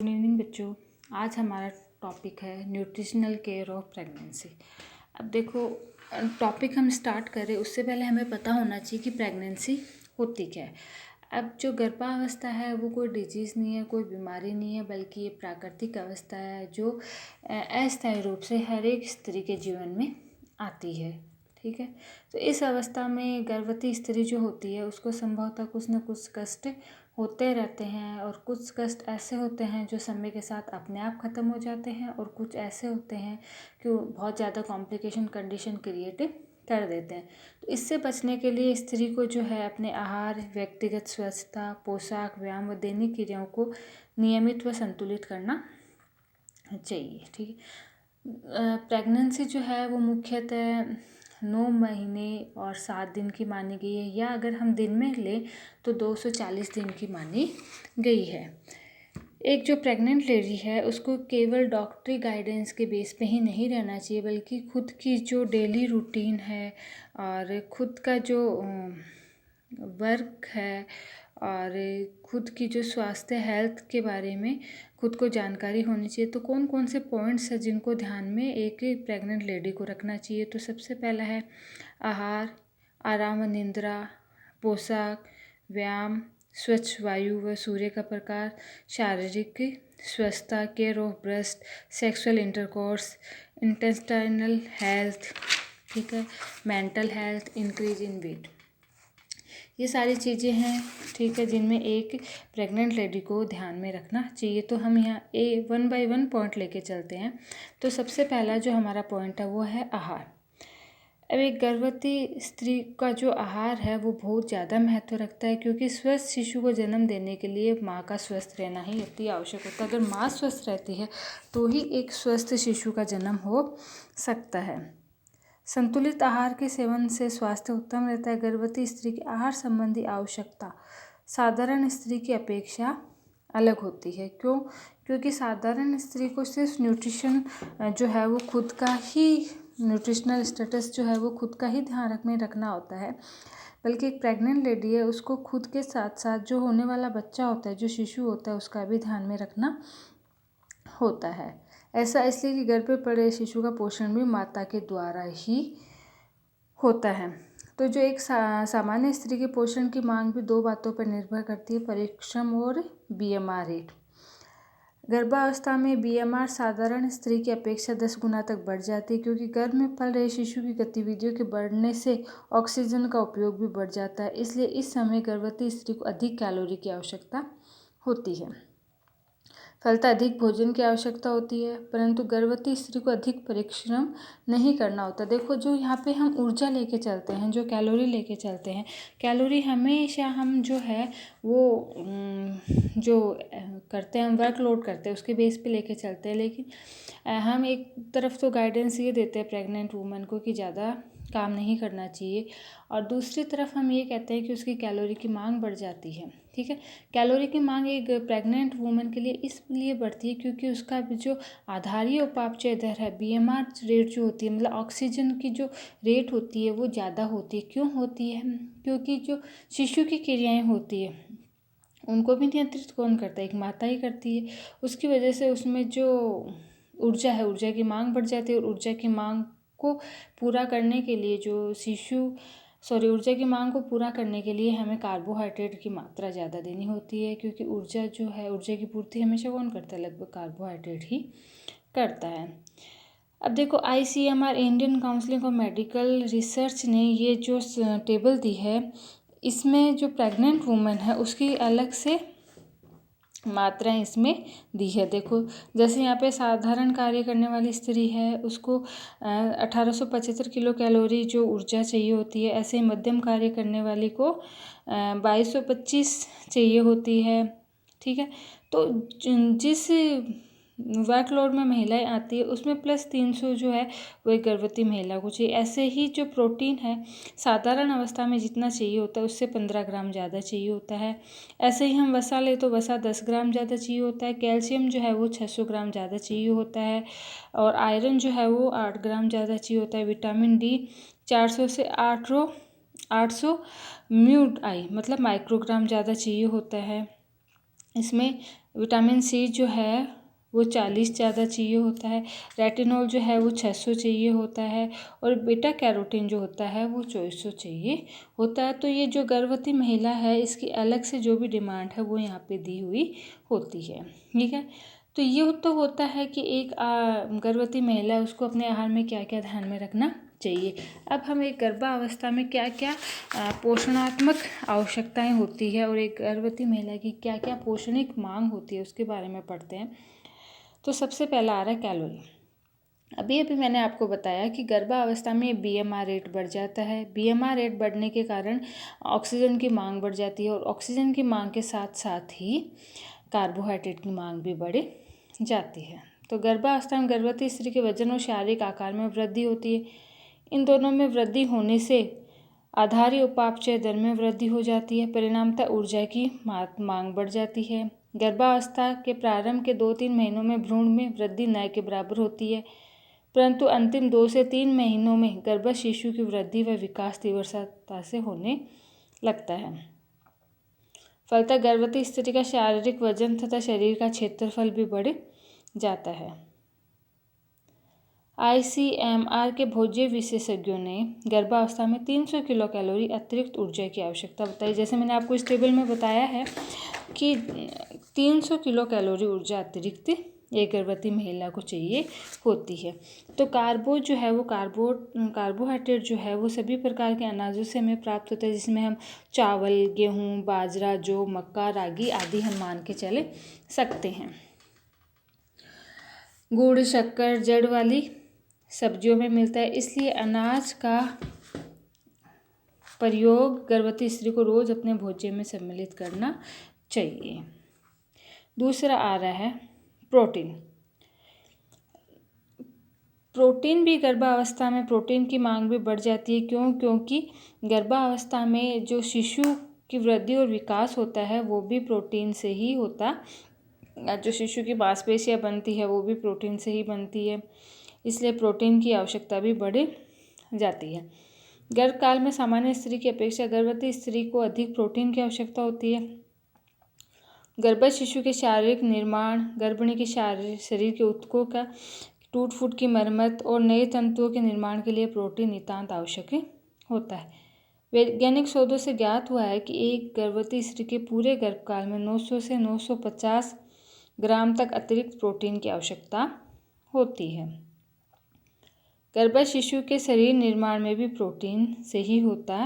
Good evening बच्चों। आज हमारा टॉपिक है न्यूट्रिशनल केयर ऑफ प्रेगनेंसी। अब देखो, टॉपिक हम स्टार्ट करें उससे पहले हमें पता होना चाहिए कि प्रेगनेंसी होती क्या है। अब जो गर्भावस्था है वो कोई डिजीज़ नहीं है, कोई बीमारी नहीं है, बल्कि ये प्राकृतिक अवस्था है जो अस्थायी रूप से हर एक स्त्री के जीवन में आती है। ठीक है, तो इस अवस्था में गर्भवती स्त्री जो होती है उसको संभवतः कुछ न कुछ कष्ट होते रहते हैं, और कुछ कष्ट ऐसे होते हैं जो समय के साथ अपने आप ख़त्म हो जाते हैं, और कुछ ऐसे होते हैं कि बहुत ज़्यादा कॉम्प्लिकेशन कंडीशन क्रिएट कर देते हैं। तो इससे बचने के लिए स्त्री को जो है अपने आहार, व्यक्तिगत स्वच्छता, पोशाक, व्यायाम व दैनिक क्रियाओं को नियमित व संतुलित करना चाहिए। ठीक है, प्रेगनेंसी जो है वो मुख्यतः 9 महीने और 7 दिन की मानी गई है, या अगर हम दिन में लें तो 240 दिन की मानी गई है। एक जो प्रेग्नेंट लेडी है उसको केवल डॉक्टरी गाइडेंस के बेस पे ही नहीं रहना चाहिए, बल्कि खुद की जो डेली रूटीन है और खुद का जो वर्क है और खुद की जो स्वास्थ्य हेल्थ के बारे में खुद को जानकारी होनी चाहिए। तो कौन कौन से पॉइंट्स हैं जिनको ध्यान में एक प्रेग्नेंट लेडी को रखना चाहिए। तो सबसे पहला है आहार, आराम व निद्रा, पोशाक, व्यायाम, स्वच्छ वायु व सूर्य का प्रकाश, शारीरिक स्वस्थता, care of breast, sexual intercourse, intestinal health, ठीक है, mental health, increase in weight. ये सारी चीज़ें हैं, ठीक है, जिनमें एक प्रेग्नेंट लेडी को ध्यान में रखना चाहिए। तो हम यहाँ 1 बाय 1 पॉइंट लेके चलते हैं। तो सबसे पहला जो हमारा पॉइंट है वो है आहार। अब एक गर्भवती स्त्री का जो आहार है वो बहुत ज़्यादा महत्व रखता है, क्योंकि स्वस्थ शिशु को जन्म देने के लिए माँ का स्वस्थ रहना ही अति आवश्यक होता है। अगर माँ स्वस्थ रहती है तो ही एक स्वस्थ शिशु का जन्म हो सकता है। संतुलित आहार के सेवन से स्वास्थ्य उत्तम रहता है। गर्भवती स्त्री की आहार संबंधी आवश्यकता साधारण स्त्री की अपेक्षा अलग होती है। क्यों? क्योंकि साधारण स्त्री को सिर्फ न्यूट्रिशन जो है वो खुद का ही न्यूट्रिशनल स्टेटस जो है वो खुद का ही ध्यान रखना होता है, बल्कि एक प्रेग्नेंट लेडी है उसको खुद के साथ साथ जो होने वाला बच्चा होता है, जो शिशु होता है, उसका भी ध्यान में रखना होता है। ऐसा इसलिए कि गर्भ में पड़े शिशु का पोषण भी माता के द्वारा ही होता है। तो जो एक सामान्य स्त्री के पोषण की मांग भी 2 बातों पर निर्भर करती है, परिश्रम और BMR रेट। गर्भावस्था में BMR साधारण स्त्री की अपेक्षा 10 गुना तक बढ़ जाती है, क्योंकि गर्भ में पल रहे शिशु की गतिविधियों के बढ़ने से ऑक्सीजन का उपयोग भी बढ़ जाता है। इसलिए इस समय गर्भवती स्त्री को अधिक कैलोरी की आवश्यकता होती है। फलतः अधिक भोजन की आवश्यकता होती है, परंतु गर्भवती स्त्री को अधिक परिश्रम नहीं करना होता। देखो, जो यहाँ पे हम ऊर्जा लेके चलते हैं, जो कैलोरी लेके चलते हैं, कैलोरी हमेशा हम जो है वो जो करते हैं, हम वर्कलोड करते हैं उसके बेस पे लेके चलते हैं। लेकिन हम एक तरफ तो गाइडेंस ये देते हैं प्रेग्नेंट वूमेन को कि ज़्यादा काम नहीं करना चाहिए, और दूसरी तरफ हम ये कहते हैं कि उसकी कैलोरी की मांग बढ़ जाती है। ठीक है, कैलोरी की मांग एक प्रेग्नेंट वूमेन के लिए इसलिए बढ़ती है क्योंकि उसका जो आधारीय उपापचय दर है, BMR रेट जो होती है, मतलब ऑक्सीजन की जो रेट होती है वो ज़्यादा होती है। क्यों होती है? क्योंकि जो शिशु की क्रियाएँ होती है उनको भी नियंत्रित कौन करता है? एक माता ही करती है। उसकी वजह से उसमें जो ऊर्जा है, ऊर्जा की मांग बढ़ जाती है, और ऊर्जा की मांग को पूरा करने के लिए ऊर्जा की मांग को पूरा करने के लिए हमें कार्बोहाइड्रेट की मात्रा ज़्यादा देनी होती है, क्योंकि ऊर्जा जो है, ऊर्जा की पूर्ति हमेशा कौन करता है? लगभग कार्बोहाइड्रेट ही करता है। अब देखो, ICMR Indian council of medical research ने ये जो टेबल दी है, इसमें जो प्रेग्नेंट वूमेन है उसकी अलग से मात्राएं इसमें दी है। देखो, जैसे यहाँ पे साधारण कार्य करने वाली स्त्री है उसको 1875 किलो कैलोरी जो ऊर्जा चाहिए होती है, ऐसे ही मध्यम कार्य करने वाली को 2225 चाहिए होती है। ठीक है, तो जिस वर्कलोड में महिलाएं आती है उसमें +300 जो है वो एक गर्भवती महिला को चाहिए। ऐसे ही जो प्रोटीन है साधारण अवस्था में जितना चाहिए होता है उससे 15 ग्राम ज़्यादा चाहिए होता है। ऐसे ही हम वसा ले तो वसा 10 ग्राम ज़्यादा चाहिए होता है। कैल्शियम जो है वो 600 ग्राम ज़्यादा चाहिए होता है, और आयरन जो है वो 8 ग्राम ज़्यादा चाहिए होता है। विटामिन D 400 से 800 म्यूट आई मतलब माइक्रोग्राम ज़्यादा चाहिए होता है। इसमें विटामिन सी जो है वो 40 ज़्यादा चाहिए होता है, रेटिनॉल जो है वो 600 चाहिए होता है, और बीटा कैरोटीन जो होता है वो 2400 चाहिए होता है। तो ये जो गर्भवती महिला है इसकी अलग से जो भी डिमांड है वो यहाँ पे दी हुई होती है, ठीक है। तो ये तो होता है कि एक गर्भवती महिला है उसको अपने आहार में क्या क्या ध्यान में रखना चाहिए। अब हम एक गर्भावस्था में क्या क्या पोषणात्मक आवश्यकताएं होती है और एक गर्भवती महिला की क्या क्या पोषणिक मांग होती है उसके बारे में पढ़ते हैं। तो सबसे पहला आ रहा है कैलोरी। अभी अभी मैंने आपको बताया कि गर्भावस्था में बीएमआर रेट बढ़ जाता है। बीएमआर रेट बढ़ने के कारण ऑक्सीजन की मांग बढ़ जाती है और ऑक्सीजन की मांग के साथ साथ ही कार्बोहाइड्रेट की मांग भी बढ़ जाती है। तो गर्भावस्था में गर्भवती स्त्री के वजन और शारीरिक आकार में वृद्धि होती है। इन दोनों में वृद्धि होने से आधारी उपापचय दर में वृद्धि हो जाती है। परिणामतः ऊर्जा की मांग बढ़ जाती है। गर्भावस्था के प्रारंभ के 2-3 महीनों में भ्रूण में वृद्धि न के बराबर होती है, परंतु अंतिम 2 से 3 महीनों में गर्भस्थ शिशु की वृद्धि व विकास तीव्रता से होने लगता है। फलतः गर्भवती स्त्री का शारीरिक वजन तथा शरीर का क्षेत्रफल भी बढ़ जाता है। ICMR के भोज्य विशेषज्ञों ने गर्भावस्था में 300 किलो कैलोरी अतिरिक्त ऊर्जा की आवश्यकता बताई। जैसे मैंने आपको इस टेबल में बताया है कि 300 किलो कैलोरी ऊर्जा अतिरिक्त एक गर्भवती महिला को चाहिए होती है। तो कार्बो जो है वो कार्बोहाइड्रेट जो है वो सभी प्रकार के अनाजों से हमें प्राप्त होता है, जिसमें हम चावल, गेहूँ, बाजरा, जौ, मक्का, रागी आदि हम मान के चले सकते हैं। गुड़, शक्कर जड़ वाली सब्जियों में मिलता है, इसलिए अनाज का प्रयोग गर्भवती स्त्री को रोज अपने भोजन में सम्मिलित करना चाहिए। दूसरा आ रहा है प्रोटीन। प्रोटीन भी गर्भावस्था में प्रोटीन की मांग भी बढ़ जाती है। क्योंकि गर्भावस्था में जो शिशु की वृद्धि और विकास होता है वो भी प्रोटीन से ही होता। जो शिशु की मांसपेशियां बनती है वो भी प्रोटीन से ही बनती है, इसलिए प्रोटीन की आवश्यकता भी बढ़ जाती है। गर्भकाल में सामान्य स्त्री की अपेक्षा गर्भवती स्त्री को अधिक प्रोटीन की आवश्यकता होती है। गर्भस्थ शिशु के शारीरिक निर्माण, गर्भिणी के शरीर के ऊतकों का टूट फूट की मरम्मत और नए तंतुओं के निर्माण के लिए प्रोटीन नितांत आवश्यक होता है। वैज्ञानिक शोधों से ज्ञात हुआ है कि एक गर्भवती स्त्री के पूरे गर्भकाल में 900 से 950 ग्राम तक अतिरिक्त प्रोटीन की आवश्यकता होती है। गर्भस्थ शिशु के शरीर निर्माण में भी प्रोटीन से ही होता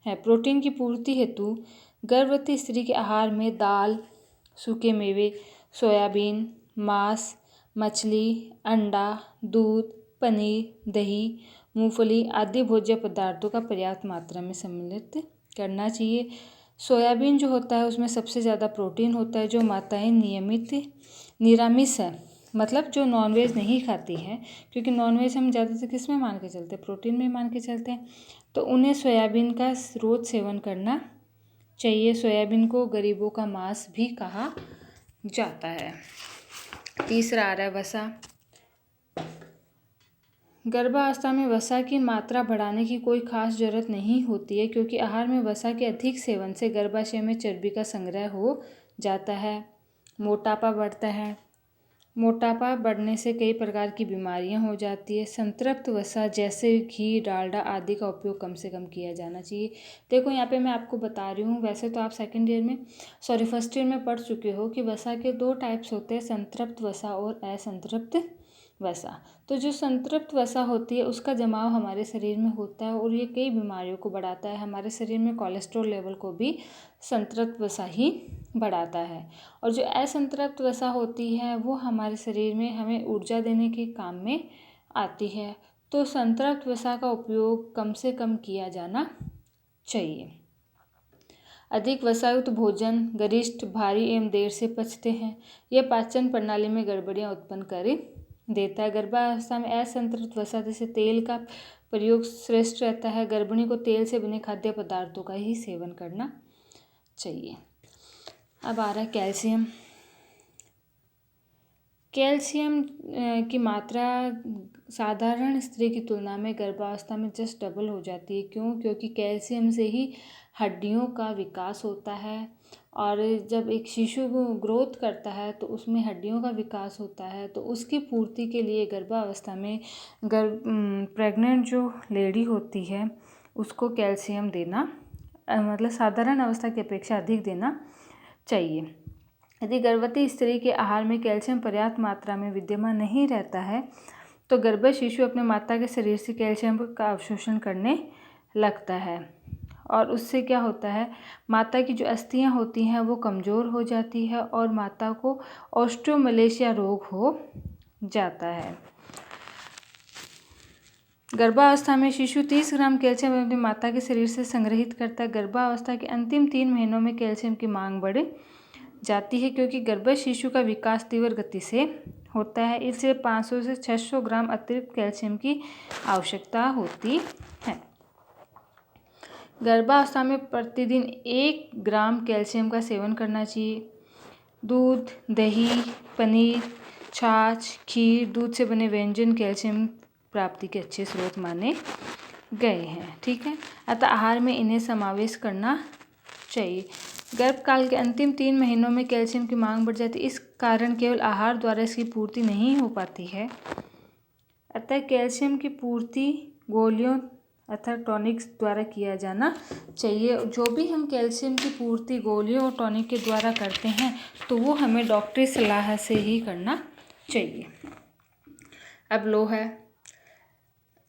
है। प्रोटीन की पूर्ति हेतु गर्भवती स्त्री के आहार में दाल, सूखे मेवे, सोयाबीन, मांस, मछली, अंडा, दूध, पनीर, दही, मूंगफली आदि भोज्य पदार्थों का पर्याप्त मात्रा में सम्मिलित करना चाहिए। सोयाबीन जो होता है उसमें सबसे ज़्यादा प्रोटीन होता है। जो माताएं निरामिष है, मतलब जो नॉनवेज नहीं खाती हैं, क्योंकि नॉनवेज हम ज़्यादातर किस में मान के चलते हैं, प्रोटीन में मान के चलते हैं, तो उन्हें सोयाबीन का रोज सेवन करना चाहिए। सोयाबीन को गरीबों का मांस भी कहा जाता है। तीसरा आ रहा है वसा। गर्भावस्था में वसा की मात्रा बढ़ाने की कोई खास जरूरत नहीं होती है, क्योंकि आहार में वसा के अधिक सेवन से गर्भाशय में चर्बी का संग्रह हो जाता है, मोटापा बढ़ता है। मोटापा बढ़ने से कई प्रकार की बीमारियां हो जाती है। संतृप्त वसा जैसे घी, डालडा आदि का उपयोग कम से कम किया जाना चाहिए। देखो यहाँ पे मैं आपको बता रही हूँ, वैसे तो आप फर्स्ट ईयर में पढ़ चुके हो कि वसा के 2 टाइप्स होते हैं, संतृप्त वसा और असंतृप्त वसा। तो जो संतृप्त वसा होती है उसका जमाव हमारे शरीर में होता है और ये कई बीमारियों को बढ़ाता है। हमारे शरीर में कोलेस्ट्रॉल लेवल को भी संतृप्त वसा ही बढ़ाता है। और जो असंतृप्त वसा होती है वो हमारे शरीर में हमें ऊर्जा देने के काम में आती है। तो संतृप्त वसा का उपयोग कम से कम किया जाना चाहिए। अधिक वसायुक्त भोजन गरिष्ठ, भारी एवं देर से पचते हैं। यह पाचन प्रणाली में गड़बड़ियां उत्पन्न कर देता है। गर्भावस्था में असंतृप्त वसा जैसे तेल का प्रयोग श्रेष्ठ रहता है। गर्भिणी को तेल से बने खाद्य पदार्थों का ही सेवन करना चाहिए। अब आ रहा है कैल्शियम। कैल्शियम की मात्रा साधारण स्त्री की तुलना में गर्भावस्था में जस्ट डबल हो जाती है। क्योंकि कैल्शियम से ही हड्डियों का विकास होता है, और जब एक शिशु ग्रोथ करता है तो उसमें हड्डियों का विकास होता है, तो उसकी पूर्ति के लिए गर्भावस्था में प्रेग्नेंट जो लेडी होती है उसको कैल्शियम देना मतलब साधारण अवस्था की अपेक्षा अधिक देना चाहिए। यदि गर्भवती स्त्री के आहार में कैल्शियम पर्याप्त मात्रा में विद्यमान नहीं रहता है तो गर्भस्थ शिशु अपने माता के शरीर से कैल्शियम का अवशोषण करने लगता है और उससे क्या होता है, माता की जो अस्थियां होती हैं वो कमज़ोर हो जाती है और माता को ऑस्टियोमलेशिया रोग हो जाता है। गर्भावस्था में शिशु 30 ग्राम कैल्शियम अपनी माता के शरीर से संग्रहित करता है। गर्भावस्था के अंतिम 3 महीनों में कैल्शियम की मांग बढ़ जाती है क्योंकि गर्भस्थ शिशु का विकास तीव्र गति से होता है, इसलिए 500 से 600 ग्राम अतिरिक्त कैल्शियम की आवश्यकता होती है। गर्भावस्था में प्रतिदिन 1 ग्राम कैल्शियम का सेवन करना चाहिए। दूध, दही, पनीर, छाछ, खीर, दूध से बने व्यंजन कैल्शियम प्राप्ति के अच्छे स्रोत माने गए हैं। ठीक है, अतः आहार में इन्हें समावेश करना चाहिए। गर्भकाल के अंतिम 3 महीनों में कैल्शियम की मांग बढ़ जाती है, इस कारण केवल आहार द्वारा इसकी पूर्ति नहीं हो पाती है, अतः कैल्शियम की पूर्ति गोलियों अथवा टॉनिक्स द्वारा किया जाना चाहिए। जो भी हम कैल्शियम की पूर्ति गोलियों और टॉनिक के द्वारा करते हैं तो वो हमें डॉक्टरी सलाह से ही करना चाहिए। अब लोहा,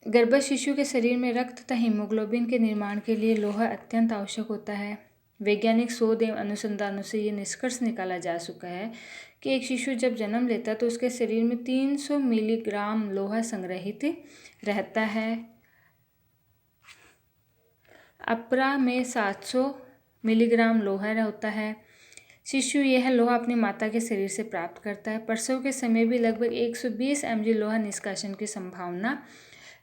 गर्भस्थ शिशु के शरीर में रक्त तथा हीमोग्लोबिन के निर्माण के लिए लोहा अत्यंत आवश्यक होता है। वैज्ञानिक शोध एवं अनुसंधानों से ये निष्कर्ष निकाला जा चुका है कि एक शिशु जब जन्म लेता है तो उसके शरीर में 300 मिलीग्राम लोहा संग्रहित रहता है। अपरा में 700 मिलीग्राम लोहा होता है। शिशु यह लोहा अपनी माता के शरीर से प्राप्त करता है। प्रसव के समय भी लगभग 120 mg लोहा निष्कासन की संभावना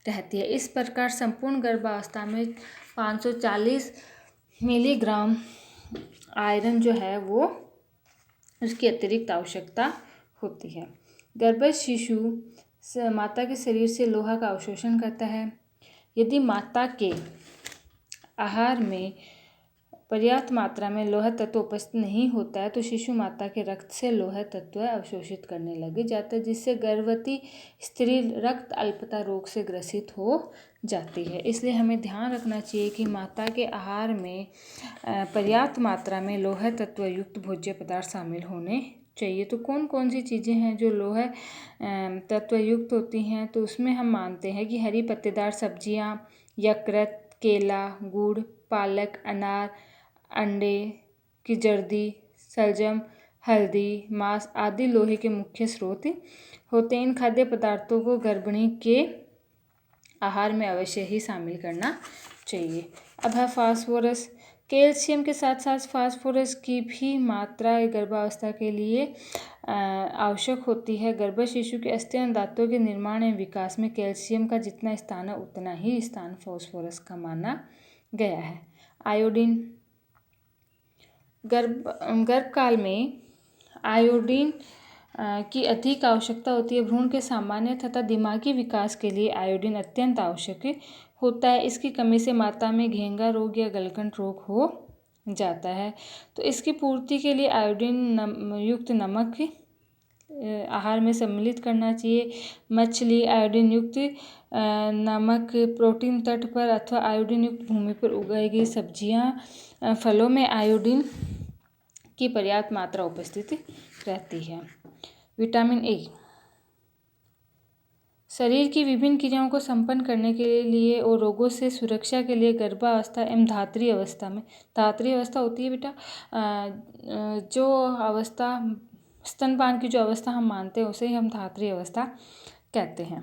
रहती है। इस प्रकार संपूर्ण गर्भावस्था में 540 मिलीग्राम आयरन जो है वो उसकी अतिरिक्त आवश्यकता होती है। गर्भस्थ शिशु माता के शरीर से लोहा का अवशोषण करता है। यदि माता के आहार में पर्याप्त मात्रा में लोहा तत्व उपस्थित नहीं होता है तो शिशु माता के रक्त से लोहा तत्व अवशोषित करने लग जाता है, जिससे गर्भवती स्त्री रक्त अल्पता रोग से ग्रसित हो जाती है। इसलिए हमें ध्यान रखना चाहिए कि माता के आहार में पर्याप्त मात्रा में लोहा तत्व युक्त भोज्य पदार्थ शामिल होने चाहिए। तो कौन कौन सी चीज़ें हैं जो लोहा तत्व युक्त होती हैं, तो उसमें हम मानते हैं कि हरी पत्तेदार सब्जियां, यकृत, केला, गुड़, पालक, अनार, अंडे की जर्दी, सलजम, हल्दी, मांस आदि लोहे के मुख्य स्रोत होते हैं। इन खाद्य पदार्थों को गर्भिणी के आहार में अवश्य ही शामिल करना चाहिए। अब है फास्फोरस। कैल्शियम के साथ साथ फास्फोरस की भी मात्रा गर्भावस्था के लिए आवश्यक होती है। गर्भस्थ शिशु के अस्थियां दांतों के निर्माण एवं विकास में कैल्शियम का जितना स्थान है उतना ही स्थान फास्फोरस का माना गया है। आयोडीन, गर्भकाल में आयोडीन की अधिक आवश्यकता होती है। भ्रूण के सामान्य तथा दिमागी विकास के लिए आयोडीन अत्यंत आवश्यक होता है। इसकी कमी से माता में घेंगा रोग या गलकंठ रोग हो जाता है। तो इसकी पूर्ति के लिए आयोडीन युक्त नमक आहार में सम्मिलित करना चाहिए। मछली, आयोडीन युक्त नमक, प्रोटीन तट पर अथवा आयोडीन युक्त भूमि पर उगाई गई सब्जियां, फलों में आयोडीन की पर्याप्त मात्रा उपस्थित रहती है। विटामिन ए शरीर की विभिन्न क्रियाओं को संपन्न करने के लिए और रोगों से सुरक्षा के लिए गर्भावस्था एवं धात्री अवस्था में, धात्री अवस्था होती है बेटा जो अवस्था स्तनपान की जो अवस्था हम मानते हैं उसे ही हम धात्री अवस्था कहते हैं,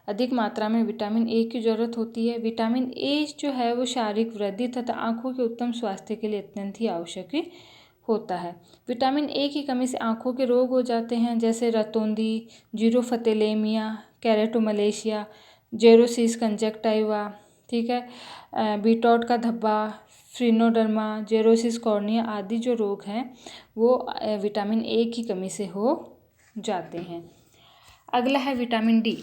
अधिक मात्रा में विटामिन ए की जरूरत होती है। विटामिन ए जो है वो शारीरिक वृद्धि तथा आँखों के उत्तम स्वास्थ्य के लिए अत्यंत ही आवश्यक होता है। विटामिन ए की कमी से आँखों के रोग हो जाते हैं जैसे रतौंधी, जीरोफथेलेमिया, केरेटोमलेशिया, जेरोसिस कंजक्टिवा, ठीक है, बीटॉट का धब्बा, फ्रिनोडर्मा, जेरोसिस कॉर्निया आदि जो रोग हैं वो विटामिन ए की कमी से हो जाते हैं। अगला है विटामिन डी।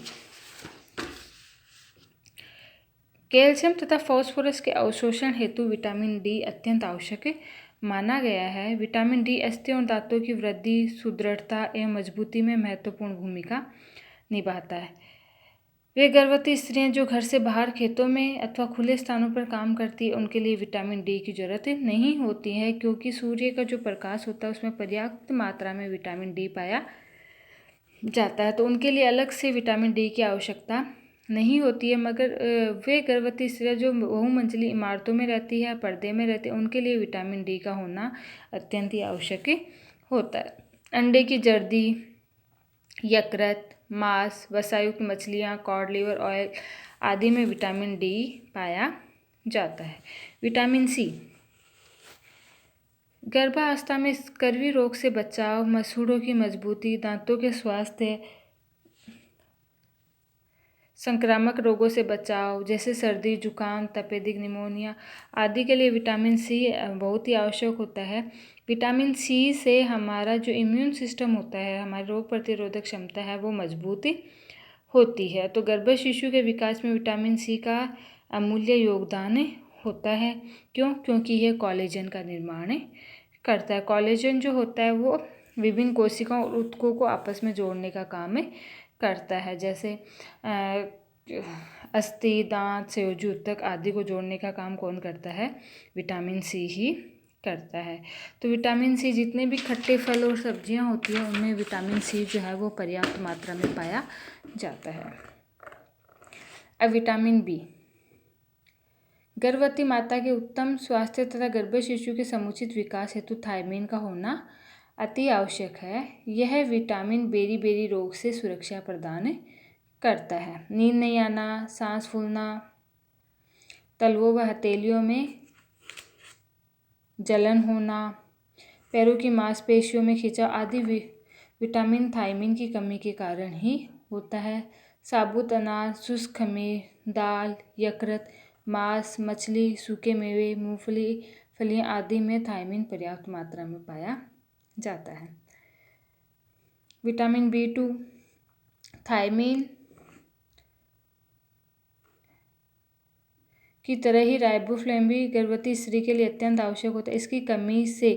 कैल्शियम तथा फास्फोरस के अवशोषण हेतु विटामिन डी अत्यंत आवश्यक माना गया है। विटामिन डी अस्थियों और दांतों की वृद्धि, सुदृढ़ता एवं मजबूती में महत्वपूर्ण भूमिका निभाता है। वे गर्भवती स्त्रियां जो घर से बाहर खेतों में अथवा खुले स्थानों पर काम करती है उनके लिए विटामिन डी की जरूरत नहीं होती है, क्योंकि सूर्य का जो प्रकाश होता है उसमें पर्याप्त मात्रा में विटामिन डी पाया जाता है, तो उनके लिए अलग से विटामिन डी की आवश्यकता नहीं होती है। मगर वे गर्भवती स्त्रियां जो बहुमंजिली इमारतों में रहती है, पर्दे में रहती है, उनके लिए विटामिन डी का होना अत्यंत ही आवश्यक होता है। अंडे की जर्दी, यकृत, मांस, वसायुक्त मछलियाँ, कॉड लिवर ऑयल आदि में विटामिन डी पाया जाता है। विटामिन सी गर्भावस्था में स्कर्वी रोग से बचाव, मसूड़ों की मजबूती, दांतों के स्वास्थ्य, संक्रामक रोगों से बचाव जैसे सर्दी, जुकाम, तपेदिक, निमोनिया आदि के लिए विटामिन सी बहुत ही आवश्यक होता है। विटामिन सी से हमारा जो इम्यून सिस्टम होता है, हमारी रोग प्रतिरोधक क्षमता है, वो मजबूत होती है। तो गर्भ शिशु के विकास में विटामिन सी का अमूल्य योगदान होता है। क्यों? क्योंकि यह कोलेजन का निर्माण करता है। कोलेजन जो होता है वो विभिन्न कोशिकाओं और ऊतकों को आपस में जोड़ने का काम करता है, जैसे अस्थि, दांत, संयोजी ऊतक आदि को जोड़ने का काम कौन करता है? विटामिन सी ही करता है। तो विटामिन सी जितने भी खट्टे फल और सब्जियां होती हैं उनमें विटामिन सी जो है वो पर्याप्त मात्रा में पाया जाता है। अब विटामिन बी गर्भवती माता के उत्तम स्वास्थ्य तथा गर्भ शिशु के समुचित विकास हेतु थायमीन का होना अति आवश्यक है। यह विटामिन बेरी रोग से सुरक्षा प्रदान करता है। नींद नहीं आना, सांस फूलना, तलवों व हथेलियों में जलन होना, पैरों की मांसपेशियों में खिंचाव आदि विटामिन थायमीन की कमी के कारण ही होता है। साबुत अनाज, शुष्क खमीर, दाल, यकृत, मांस, मछली, सूखे मेवे, मूंगफली, फलियां आदि में थायमीन पर्याप्त मात्रा में पाया जाता है। विटामिन B2 थायमीन की तरह ही राइबोफ्लेविन भी गर्भवती स्त्री के लिए अत्यंत आवश्यक होता है। इसकी कमी से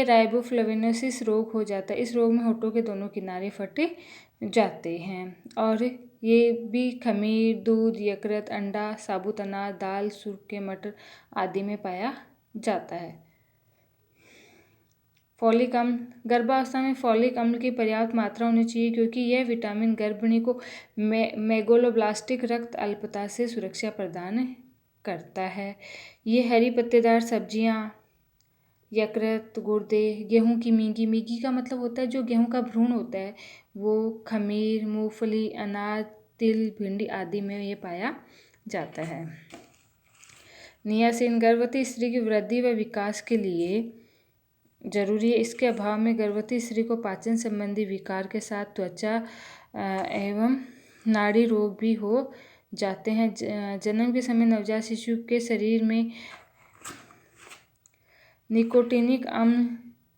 राइबोफ्लेविनोसिस रोग हो जाता है। इस रोग में होठों के दोनों किनारे फटे जाते हैं और ये भी खमीर, दूध, यकृत, अंडा, साबुत अनाज, दाल, सूखे मटर आदि में पाया जाता है। फॉलिक अम्ल गर्भावस्था में फॉलिक अम्ल की पर्याप्त मात्रा होनी चाहिए, क्योंकि यह विटामिन गर्भिणी को मेगालोब्लास्टिक रक्त अल्पता से सुरक्षा प्रदान करता है। ये हरी पत्तेदार सब्जियां, यकृत, गुर्दे, गेहूं की मीगी का मतलब होता है जो गेहूं का भ्रूण होता है वो, खमीर, मूंगफली, अनाज, तिल, भिंडी आदि में ये पाया जाता है। नियासिन गर्भवती स्त्री की वृद्धि व विकास के लिए जरूरी है। इसके अभाव में गर्भवती स्त्री को पाचन संबंधी विकार के साथ त्वचा एवं नाड़ी रोग भी हो जाते हैं। जन्म के समय नवजात शिशु के शरीर में निकोटिनिक अम्ल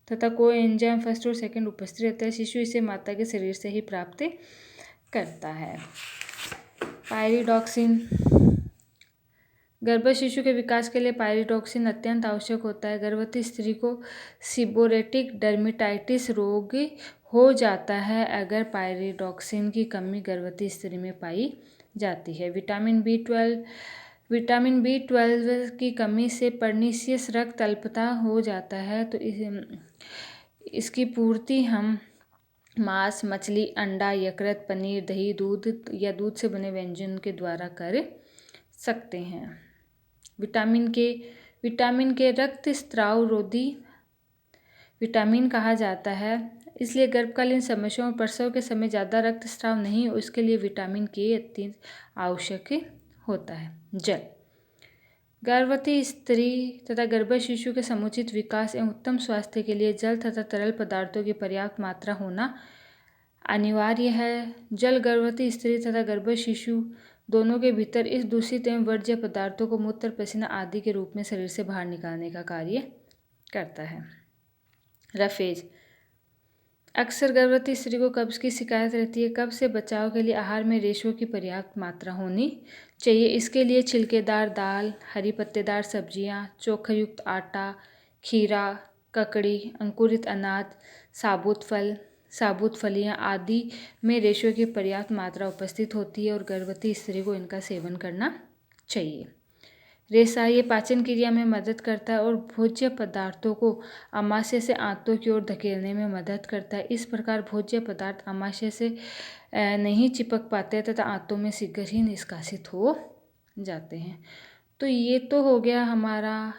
तथा कोई एंजाइम फर्स्ट और सेकंड उपस्थित रहता है। शिशु इसे माता के शरीर से ही प्राप्त करता है। पायरिडॉक्सिन गर्भ शिशु के विकास के लिए पायरिडॉक्सिन अत्यंत आवश्यक होता है। गर्भवती स्त्री को सीबोरेटिक डर्मेटाइटिस रोग हो जाता है अगर पायरिडॉक्सिन की कमी गर्भवती स्त्री में पाई जाती है। विटामिन B12 की कमी से पर्नीशियस रक्त अल्पता हो जाता है, तो इसकी पूर्ति हम मांस, मछली, अंडा, यकृत, पनीर, दही, दूध या दूध से बने व्यंजन के द्वारा कर सकते हैं। विटामिन के रक्त स्राव रोधी विटामिन कहा जाता है, इसलिए गर्भकालीन समस्याओं और प्रसव के समय ज़्यादा रक्तस्राव नहीं हो, इसके लिए विटामिन के अत्यंत आवश्यक होता है। जल गर्भवती स्त्री तथा गर्भ शिशु के समुचित विकास एवं उत्तम स्वास्थ्य के लिए जल तथा तरल पदार्थों की पर्याप्त मात्रा होना अनिवार्य है। जल गर्भवती स्त्री तथा गर्भ शिशु दोनों के भीतर इस दूषित एवं वर्ज्य पदार्थों को मूत्र, पसीना आदि के रूप में शरीर से बाहर निकालने का कार्य करता है। रफेज अक्सर गर्भवती स्त्री को कब्ज की शिकायत रहती है। कब्ज से बचाव के लिए आहार में रेशों की पर्याप्त मात्रा होनी चाहिए। इसके लिए छिलकेदार दाल, हरी पत्तेदार सब्जियां, चोखा युक्त आटा, खीरा, ककड़ी, अंकुरित अनाज, साबुत फल, साबुत फलियां आदि में रेशों की पर्याप्त मात्रा उपस्थित होती है और गर्भवती स्त्री को इनका सेवन करना चाहिए। रेशा ये पाचन क्रिया में मदद करता है और भोज्य पदार्थों को आमाशय से आंतों की ओर धकेलने में मदद करता है। इस प्रकार भोज्य पदार्थ आमाशय से नहीं चिपक पाते तथा आंतों में शीघ्र ही निष्कासित हो जाते हैं। तो ये तो हो गया हमारा